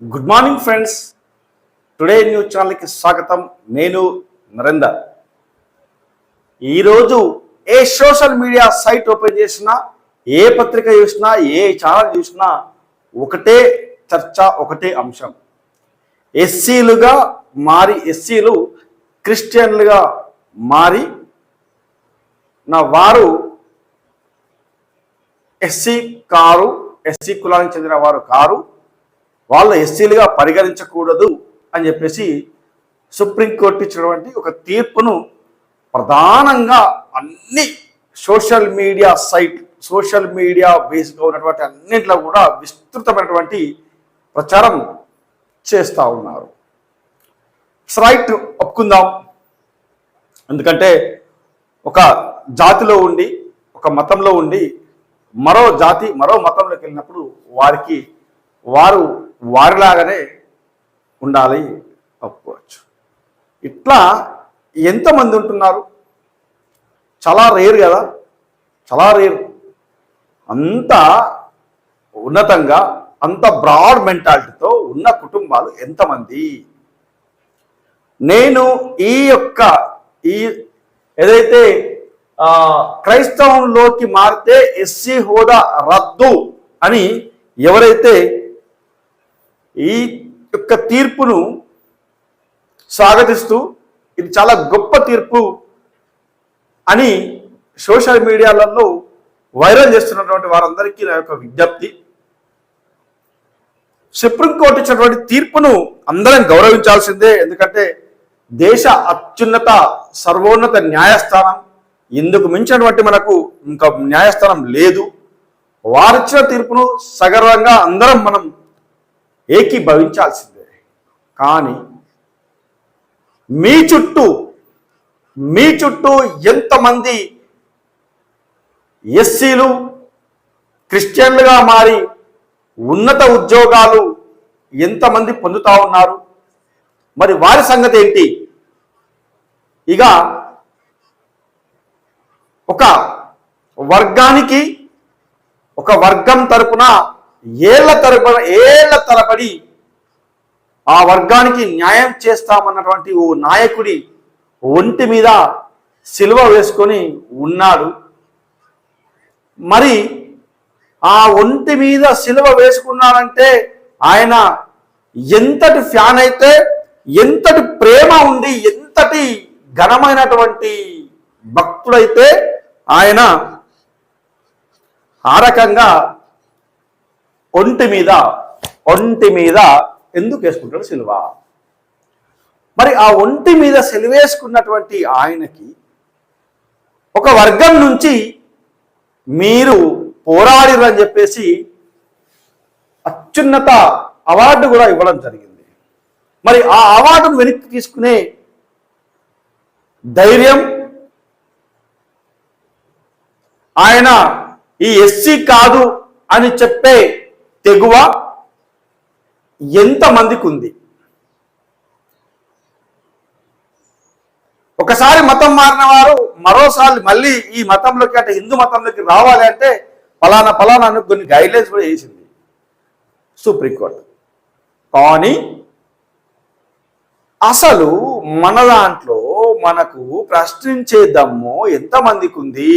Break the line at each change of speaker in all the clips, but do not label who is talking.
Good morning friends. Today news ఛానల్కి స్వాగతం. నేను నరేందర్. ఈరోజు ఏ సోషల్ మీడియా సైట్ ఓపెన్ చేసినా, ఏ పత్రిక చూసినా, ఏ ఛానల్ చూసినా ఒకటే చర్చ, ఒకటే అంశం. ఎస్సీలుగా మారి, ఎస్సీలు క్రిస్టియన్లుగా మారి వారు ఎస్సీ కారు, ఎస్సీ కులానికి చెందిన వారు కారు, వాళ్ళు ఎస్సీలుగా పరిగణించకూడదు అని చెప్పేసి సుప్రీంకోర్టు ఇచ్చినటువంటి ఒక తీర్పును ప్రధానంగా అన్ని social media site, social media బేస్గా ఉన్నటువంటి అన్నింటిలో కూడా విస్తృతమైనటువంటి ప్రచారం చేస్తూ ఉన్నారు. రైట్, ఒప్పుకుందాం. ఎందుకంటే ఒక జాతిలో ఉండి, ఒక మతంలో ఉండి మరో జాతి మరో మతంలోకి వెళ్ళినప్పుడు వారు వారిలాగానే ఉండాలి, ఒప్పుకోవచ్చు. ఇట్లా ఎంతమంది ఉంటున్నారు? చాలా రేర్ కదా, చాలా రేర్. అంత ఉన్నతంగా, అంత బ్రాడ్ మెంటాలిటీతో ఉన్న కుటుంబాలు ఎంతమంది? నేను ఈ ఏదైతే క్రైస్తవంలోకి మారితే ఎస్సీ హోదా రద్దు అని ఎవరైతే ఈ యొక్క తీర్పును స్వాగతిస్తూ ఇది చాలా గొప్ప తీర్పు అని సోషల్ మీడియాలలో వైరల్ చేస్తున్నటువంటి వారందరికీ నా యొక్క విజ్ఞప్తి, సుప్రీంకోర్టు ఇచ్చినటువంటి తీర్పును అందరం గౌరవించాల్సిందే. ఎందుకంటే దేశ అత్యున్నత సర్వోన్నత న్యాయస్థానం, ఇందుకు మించినటువంటి మనకు ఇంకా న్యాయస్థానం లేదు. వారిచ్చిన తీర్పును సగర్వంగా అందరం మనం ఏకీభవించాల్సిందే. కానీ మీ చుట్టూ ఎంతమంది ఎస్సీలు క్రిస్టియన్లుగా మారి ఉన్నత ఉద్యోగాలు ఎంతమంది పొందుతా ఉన్నారు? మరి వారి సంగతి ఏంటి? ఇక ఒక వర్గానికి, ఒక వర్గం తరపున ఏళ్ల తరబడి ఆ వర్గానికి న్యాయం చేస్తామన్నటువంటి ఓ నాయకుడి ఒంటి మీద సిలువ వేసుకొని ఉన్నాడు. మరి ఆ ఒంటి మీద సిలువ వేసుకున్నాడంటే ఆయన ఎంతటి ఫ్యాన్ అయితే, ఎంతటి ప్రేమ ఉండి, ఎంతటి ఘనమైనటువంటి భక్తుడైతే ఆయన ఆ రకంగా ఒంటి మీద ఎందుకు వేసుకుంటాడు సిలువ? మరి ఆ ఒంటి మీద సిలువేసుకున్నటువంటి ఆయనకి ఒక వర్గం నుంచి మీరు పోరాడిరని చెప్పేసి అత్యున్నత అవార్డు కూడా ఇవ్వడం జరిగింది. మరి ఆ అవార్డును వెనక్కి తీసుకునే ధైర్యం, ఆయన ఈ ఎస్సీ కాదు అని చెప్పే తెగువ ఎంతమందికి ఉంది? ఒకసారి మతం మారిన వారు మరోసారి మళ్ళీ ఈ మతంలోకి, అంటే హిందూ మతంలోకి రావాలి అంటే ఫలానా అని కొన్ని గైడ్లైన్స్ కూడా వేసింది సుప్రీంకోర్టు. కానీ అసలు మన దాంట్లో మనకు ప్రశ్నించే దమ్ము ఎంతమందికి ఉంది?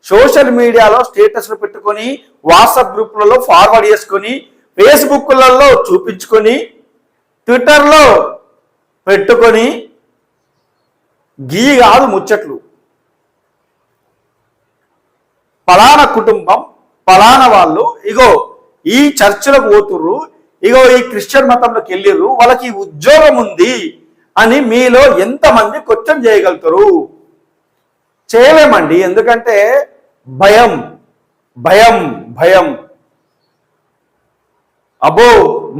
సోషల్ మీడియాలో స్టేటస్లు పెట్టుకొని, వాట్సాప్ గ్రూపులలో ఫార్వర్డ్ చేసుకొని, ఫేస్బుక్లలో చూపించుకొని, ట్విట్టర్లో పెట్టుకొని గీ కాదు ముచ్చట్లు. పలానా కుటుంబం, పలానా వాళ్ళు ఇగో ఈ చర్చిలకు పోతుర్రు, ఇగో ఈ క్రిస్టియన్ మతంలోకి వెళ్ళిర్రు, వాళ్ళకి ఉద్యోగం ఉంది అని మీలో ఎంతమంది క్వశ్చన్ చేయగలుగుతారు? చేయలేమండి. ఎందుకంటే భయం భయం భయం అబ్బో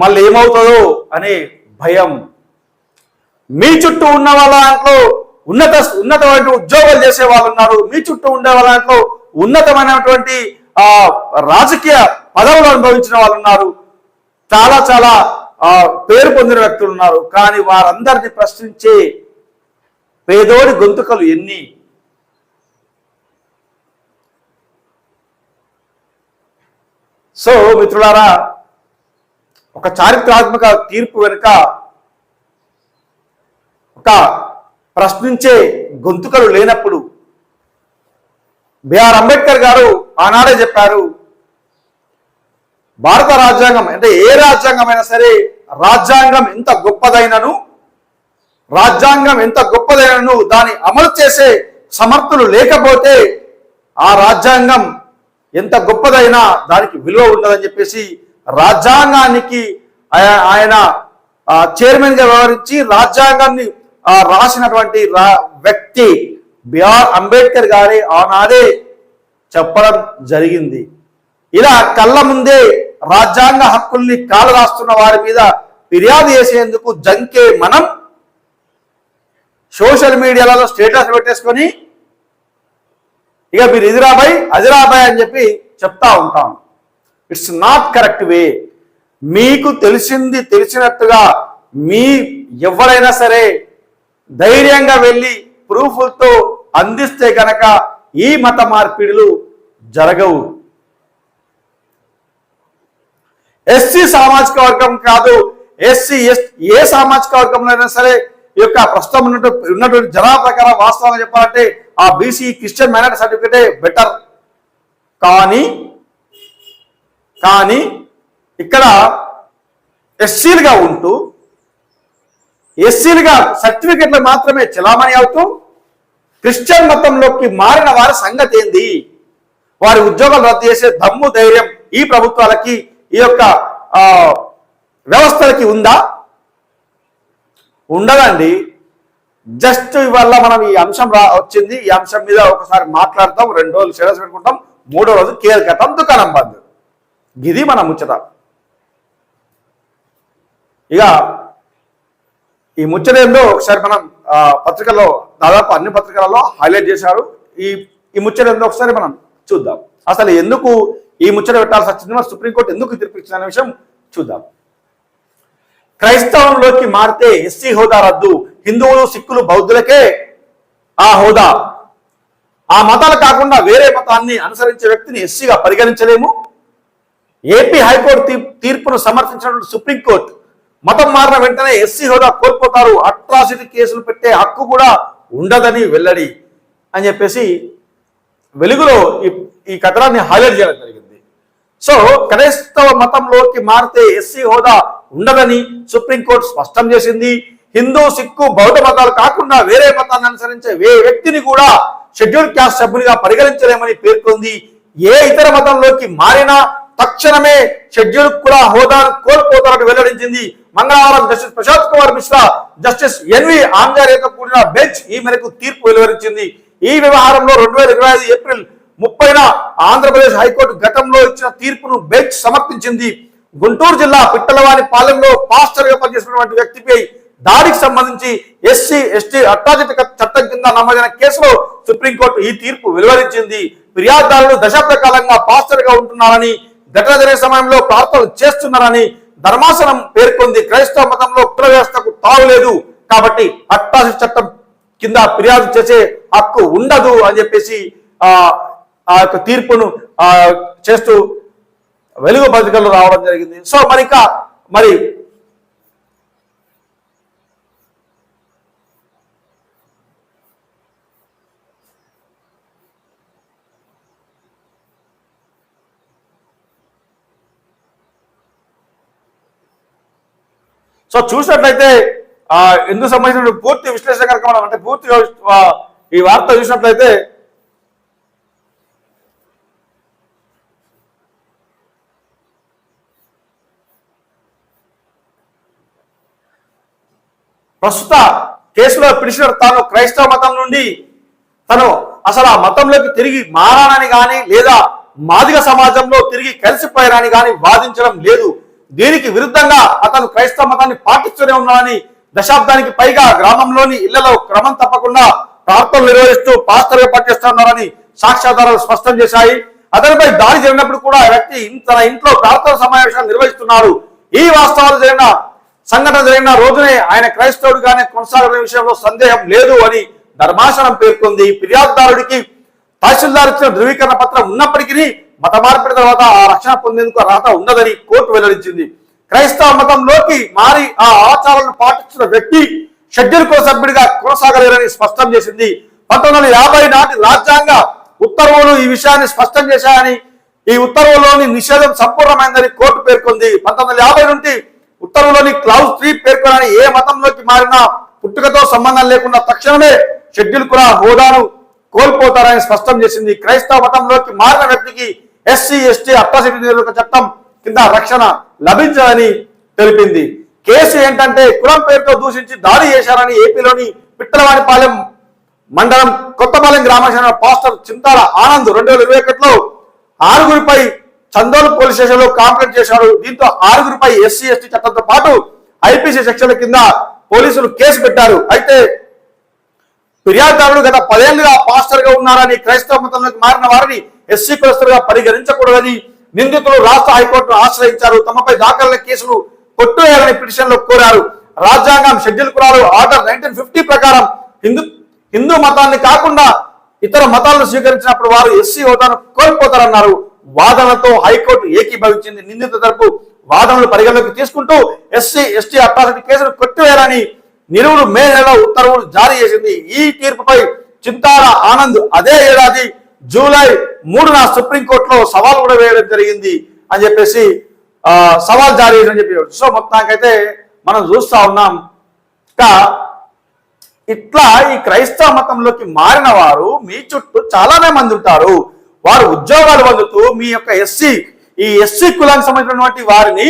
మళ్ళీ ఏమవుతుందో అనే భయం. మీ చుట్టూ ఉన్న వాళ్ళ దాంట్లో ఉన్నతమైన ఉద్యోగాలు చేసే వాళ్ళు ఉన్నారు. మీ చుట్టూ ఉండే వాళ్ళ దాంట్లో ఉన్నతమైనటువంటి రాజకీయ పదవులు అనుభవించిన వాళ్ళు ఉన్నారు. చాలా చాలా పేరు పొందిన వ్యక్తులు ఉన్నారు. కానీ వారందరినీ ప్రశ్నించే పేదోడి గొంతుకలు ఎన్ని? సో మిత్రులారా, ఒక చారిత్రాత్మక తీర్పు వెనుక ఒక ప్రశ్నించే గొంతుకలు లేనప్పుడు బిఆర్ అంబేద్కర్ గారు ఆనాడే చెప్పారు, భారత రాజ్యాంగం అంటే ఏ రాజ్యాంగమైనా సరే రాజ్యాంగం ఎంత గొప్పదైనను దాన్ని అమలు చేసే సమర్థులు లేకపోతే ఆ రాజ్యాంగం ఎంత గొప్పదైనా దానికి విలువ ఉండదని చెప్పేసి రాజ్యాంగానికి ఆయన చైర్మన్ గా వ్యవహరించి రాజ్యాంగాన్ని రాసినటువంటి వ్యక్తి బిఆర్ అంబేద్కర్ గారి ఆనాడే చెప్పడం జరిగింది. ఇలా కళ్ళ ముందే రాజ్యాంగ హక్కుల్ని కాలరాస్తున్న వారి మీద ఫిర్యాదు చేసేందుకు జంకే మనం సోషల్ మీడియాలలో స్టేటస్ పెట్టేసుకొని ఇక మీరు ఇదిరాబాయ్ అదిరాబాయ్ అని చెప్పి చెప్తా ఉంటాం. It's not correct way. మీకు తెలిసినట్టుగా మీ ఎవరైనా సరే ధైర్యంగా వెళ్ళి ప్రూఫ్లతో అందిస్తే కనుక ఈ మత మార్పిడులు జరగవు. ఎస్సీ సామాజిక వర్గం కాదు, ఎస్సీ ఏ సామాజిక వర్గంలో అయినా సరే ఈ యొక్క ప్రస్తుతం ఉన్నటువంటి జనాభా ప్రకారం వాస్తవంగా చెప్పాలంటే ఆ బీసీ క్రిస్టియన్ మైనారిటీ సర్టిఫికేటే బెటర్. కానీ ఇక్కడ ఎస్సీలుగా ఉంటూ ఎస్సీలుగా సర్టిఫికెట్లు మాత్రమే చలామణి అవుతూ క్రిస్టియన్ మతంలోకి మారిన వారి సంగతి ఏంది? వారి ఉద్యోగాలు రద్దు చేసే దమ్ము ధైర్యం ఈ ప్రభుత్వాలకి ఈ యొక్క వ్యవస్థలకి ఉందా? ఉండదండి. జస్ట్ ఇవాళ మనం ఈ అంశం వచ్చింది, ఈ అంశం మీద ఒకసారి మాట్లాడతాం, 2 రోజులు స్టేటస్ పెట్టుకుంటాం, 3వ రోజు కేర్ కట్టం దుకాణం బంద్. ఇది మన ముచ్చట. ఇక ఈ ముచ్చట ఏందో ఒకసారి మనం పత్రికల్లో దాదాపు అన్ని పత్రికలలో హైలైట్ చేశారు. ఈ ముచ్చట ఏందో ఒకసారి మనం చూద్దాం. అసలు ఎందుకు ఈ ముచ్చట పెట్టాల్సి వచ్చింది, మరి సుప్రీంకోర్టు ఎందుకు తీర్పు ఇచ్చిన అనే విషయం చూద్దాం. క్రైస్తవంలోకి మారితే ఎస్సీ హోదా రద్దు, హిందువులు సిక్కులు బౌద్ధులకే ఆ హోదా, ఆ మతాలు కాకుండా వేరే మతాన్ని అనుసరించే వ్యక్తిని ఎస్సీగా పరిగణించలేము. ఏపీ హైకోర్టు తీర్పును సమర్థించినటువంటి సుప్రీంకోర్టు మతం మారిన వెంటనే ఎస్సీ హోదా కోల్పోతారు, అట్రాసిటీ కేసులు పెట్టే హక్కు కూడా ఉండదని వెల్లడి అని చెప్పేసి వెలుగులో ఈ కథనాన్ని హైలైట్ చేయడం జరిగింది. సో క్రైస్తవ మతంలోకి మారితే ఎస్సీ హోదా ఉండదని సుప్రీంకోర్టు స్పష్టం చేసింది. హిందూ సిక్కు బౌద్ధ మతాలు కాకుండా వేరే మతాన్ని అనుసరించే వ్యక్తిని కూడా షెడ్యూల్ క్యాస్ట్ సభ్యునిగా పరిగణించలేమని పేర్కొంది. ఏ ఇతర మతంలోకి మారినా తక్షణమే షెడ్యూల్ కుల హోదాను కోల్పోతారని వెల్లడించింది. మంగళవారం justice Prashant Kumar Mishra, justice N V ఆంజనేయతో కూడిన బెంచ్ ఈ మేరకు తీర్పు వెలువరించింది. ఈ వ్యవహారంలో 2025 ఏప్రిల్ 30న ఆంధ్రప్రదేశ్ హైకోర్టు గతంలో ఇచ్చిన తీర్పును బెంచ్ సమర్పించింది. గుంటూరు జిల్లా పిట్టలవాని పాలెంలో పాస్టర్ గా పనిచేసినటువంటి వ్యక్తిపై దాడికి సంబంధించి ఎస్సీ ఎస్టీ అట్రాసిటీ చట్టం కింద నమోదైన కేసులో సుప్రీంకోర్టు ఈ తీర్పు వెలువరించింది. ఫిర్యాదుదారులు దశాబ్ద కాలంగా పాస్టర్ గా ఉంటున్నారని, ఘటన జరిగే సమయంలో ప్రార్థనలు చేస్తున్నారని ధర్మాసనం పేర్కొంది. క్రైస్తవ మతంలో కుల వ్యవస్థకు తావులేదు కాబట్టి అట్రాసిటీ చట్టం కింద ఫిర్యాదు చేసే హక్కు ఉండదు అని చెప్పేసి ఆ యొక్క తీర్పును చేస్తూ వెలుగు పత్రికల్లో రావడం జరిగింది. సో మరి సో చూసినట్లయితే ఎందుకు సంబంధించిన పూర్తి విశ్లేషణ కనుక మనం అంటే పూర్తిగా ఈ వార్త చూసినట్లయితే ప్రస్తుత కేసులో పిటిషనర్ తాను క్రైస్తవ మతం నుండి తను అసలు ఆ మతంలోకి తిరిగి మారానని కానీ లేదా మాదిగ సమాజంలో తిరిగి కలిసిపోయారని కానీ వాదించడం లేదు. దీనికి విరుద్ధంగా అతను క్రైస్తవ మతాన్ని పాటిస్తూనే ఉన్నాడని, దశాబ్దానికి పైగా గ్రామంలోని ఇళ్లలో క్రమం తప్పకుండా ప్రార్థనలు నిర్వహిస్తూ పాస్టర్గా పనిచేస్తున్నారని సాక్ష్యాధారాలు స్పష్టం చేశాయి. అతనిపై దాడి జరిగినప్పుడు కూడా వ్యక్తి తన ఇంట్లో ప్రార్థన సమావేశాలు నిర్వహిస్తున్నారు. ఈ వాస్తవాలు సంఘటన జరిగిన రోజునే ఆయన క్రైస్తవుడిగానే కొనసాగడం విషయంలో సందేహం లేదు అని ధర్మాసనం పేర్కొంది. ఫిర్యాదుదారుడికి తహసీల్దార్ ఇచ్చిన ధృవీకరణ పత్రం ఉన్నప్పటికీ మత మార్పిడి తర్వాత ఆ రక్షణ పొందేందుకు అర్హత ఉండదని కోర్టు వెల్లడించింది. క్రైస్తవ మతంలోకి మారి ఆ ఆచారాలను పాటించిన వ్యక్తి షెడ్యూల్ కుల సభ్యుడిగా కొనసాగలేరని స్పష్టం చేసింది. 1950 నాటి రాజ్యాంగ ఉత్తర్వులు ఈ విషయాన్ని స్పష్టం చేశాయని, ఈ ఉత్తర్వులోని నిషేధం సంపూర్ణమైందని కోర్టు పేర్కొంది. 1950 నుండి ఉత్తర్వులోని క్లౌజ్ 3 పేర్కొనని ఏ మతంలోకి మారినా పుట్టుకతో సంబంధం లేకుండా తక్షణమే షెడ్యూల్ కుల హోదాను కోల్పోతారని స్పష్టం చేసింది. క్రైస్తవ మతంలోకి మారిన వ్యక్తికి ఎస్సీ ఎస్టీ అట్రాసిటీ నిరోధక చట్టం కింద రక్షణ లభించదని తెలిపింది. కేసు ఏంటంటే కులం పేరుతో దూషించి దాడి చేశారని ఏపీలోని పిట్టలవానిపాలెం మండలం కొత్తపాలెం గ్రామానికి చెందిన పాస్టర్ చింతాల ఆనంద్ 2021లో 6గురిపై చందోలు పోలీస్ స్టేషన్ లో కంప్లైంట్ చేశాడు. దీంతో 6గురిపై ఎస్సీ ఎస్టీ చట్టంతో పాటు ఐపీసీ సెక్షన్ల కింద పోలీసులు కేసు పెట్టారు. అయితే ఫిర్యాదుదారుడు గత 10 ఏళ్లుగా పాస్టర్ గా ఉన్నారని, క్రైస్తవ మతంలోకి మారిన వారిని ఎస్సీ కులస్తులుగా పరిగణించకూడదని నిందితులు రాష్ట్ర హైకోర్టును ఆశ్రయించారు. తమపై దాఖలైన కేసులు కొట్టువేయాలని పిటిషన్ లో కోరారు. రాజ్యాంగం షెడ్యూల్ కులాలు ఆర్డర్ 1950 ప్రకారం హిందూ మతాన్ని కాకుండా ఇతర మతాలను స్వీకరించినప్పుడు వారు ఎస్సీ హోదాను కోల్పోతారన్నారు. వాదనలతో హైకోర్టు ఏకీభవించింది. నిందితుల తరపు వాదనలు పరిగణలోకి తీసుకుంటూ ఎస్సీ ఎస్టీ అట్రాసిటీ కేసును కొట్టివేయాలని నిరువురు మే నెలలో ఉత్తర్వులు జారీ చేసింది. ఈ తీర్పుపై చింతాల ఆనంద్ అదే ఏడాది జూలై 3న సుప్రీంకోర్టులో సవాల్ కూడా వేయడం జరిగింది అని చెప్పేసి సవాల్ జారీ చేసి చెప్పి. సో మొత్తానికైతే మనం చూస్తా ఉన్నాం. ఇట్లా ఈ క్రైస్తవ మతంలోకి మారిన వారు మీ చుట్టూ చాలానే మంది ఉంటారు. వారు ఉద్యోగాలు పొందుతూ మీ యొక్క ఈ ఎస్సీ కులానికి సంబంధించినటువంటి వారిని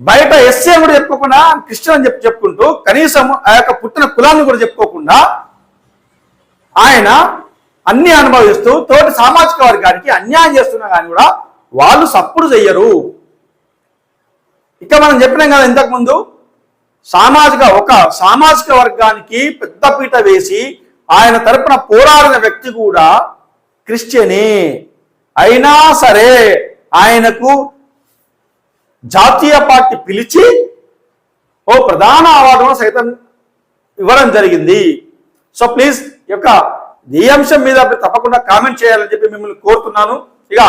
బయట ఎస్సీ అని కూడా చెప్పుకోకుండా క్రిస్టియన్ అని చెప్పుకుంటూ కనీసం ఆ యొక్క పుట్టిన కులాన్ని కూడా చెప్పుకోకుండా ఆయన అన్ని అనుభవిస్తూ తోటి సామాజిక వర్గానికి అన్యాయం చేస్తున్నా కానీ కూడా వాళ్ళు సప్పుడు చెయ్యరు. ఇక మనం చెప్పినాం కదా ఇంతకుముందు, ఒక సామాజిక వర్గానికి పెద్దపీట వేసి ఆయన తరపున పోరాడిన వ్యక్తి కూడా క్రిస్టియనే అయినా సరే ఆయనకు జాతీయ పార్టీ పిలిచి ఓ ప్రధాన అవార్డును సైతం ఇవ్వడం జరిగింది. సో ప్లీజ్ ఈ అంశం మీద తప్పకుండా కామెంట్ చేయాలని చెప్పి మిమ్మల్ని కోరుతున్నాను. ఇక